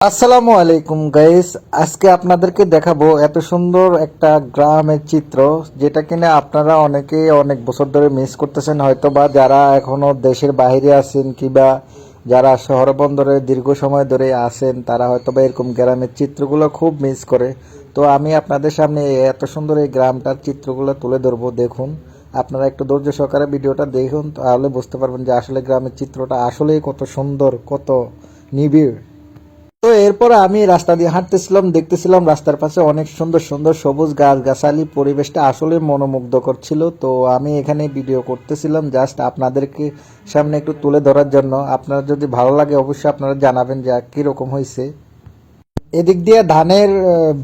আসসালামু আলাইকুম গাইস। আজকে আপনাদেরকে দেখাবো এত সুন্দর একটা গ্রামের চিত্র, যেটা কিনা আপনারা অনেকেই অনেক বছর ধরে মিস করতেছেন, হয়তো বা যারা এখনো দেশের বাইরে আছেন কিংবা যারা শহর বন্দরে দীর্ঘ সময় ধরে আছেন, তারা হয়তো বা এরকম গ্রামের চিত্রগুলো খুব মিস করে। তো আমি আপনাদের সামনে এত সুন্দর এই গ্রামটার চিত্রগুলো তুলে ধরবো। দেখুন, আপনারা একটু ধৈর্য সহকারে ভিডিওটা দেখুন, তাহলে বুঝতে পারবেন যে আসলে গ্রামের চিত্রটা আসলেই কত সুন্দর, কত নিবিড়। তো এরপর আমি রাস্তা দিয়ে হাঁটতেছিলাম, দেখতেছিলাম রাস্তার পাশে অনেক সুন্দর সুন্দর সবুজ গাছগাছালি, পরিবেশটা আসলে মনোমুগ্ধকর ছিল। তো আমি এখানে ভিডিও করতেছিলাম জাস্ট আপনাদেরকে সামনে একটু তুলে ধরার জন্য। আপনারা যদি ভালো লাগে অবশ্যই আপনারা জানাবেন যে কীরকম হয়েছে। এদিক দিয়ে ধানের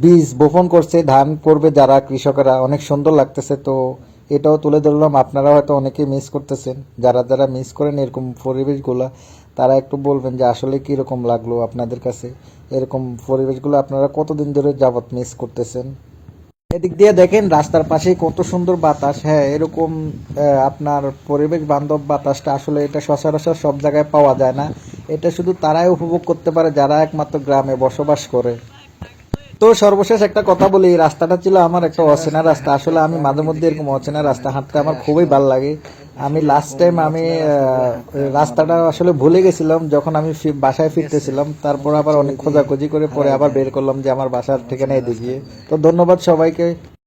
বীজ বপন করছে, ধান করবে যারা কৃষকরা, অনেক সুন্দর লাগতেছে। তো এটাও তুলে ধরলাম। আপনারা হয়তো অনেকেই মিস করতেছেন, যারা যারা মিস করেন এরকম পরিবেশগুলো, তারা একটু বলবেন যে আসলে কীরকম লাগলো আপনাদের কাছে এরকম পরিবেশগুলো, আপনারা কতদিন ধরে যাবত মিস করতেছেন। এদিক দিয়ে দেখেন রাস্তার পাশেই কত সুন্দর বাতাস। হ্যাঁ, এরকম আপনার পরিবেশ বান্ধব বাতাসটা আসলে এটা সচরাচর সব জায়গায় পাওয়া যায় না। এটা শুধু তারাই উপভোগ করতে পারে যারা একমাত্র গ্রামে বসবাস করে। তো সর্বশেষ একটা কথা বলি, এই রাস্তাটা ছিল আমার একটা অচেনা রাস্তা। আসলে আমি মাঝে মধ্যে এরকম অচেনা রাস্তা হাঁটতে আমার খুবই ভালো লাগে। আমি লাস্ট টাইম আমি রাস্তাটা আসলে ভুলে গেছিলাম যখন আমি বাসায় ফিরতেছিলাম। তারপর আবার অনেক খোঁজাখুঁজি করে পরে আবার বের করলাম যে আমার বাসার ঠিকানা এদিকে। তো ধন্যবাদ সবাইকে।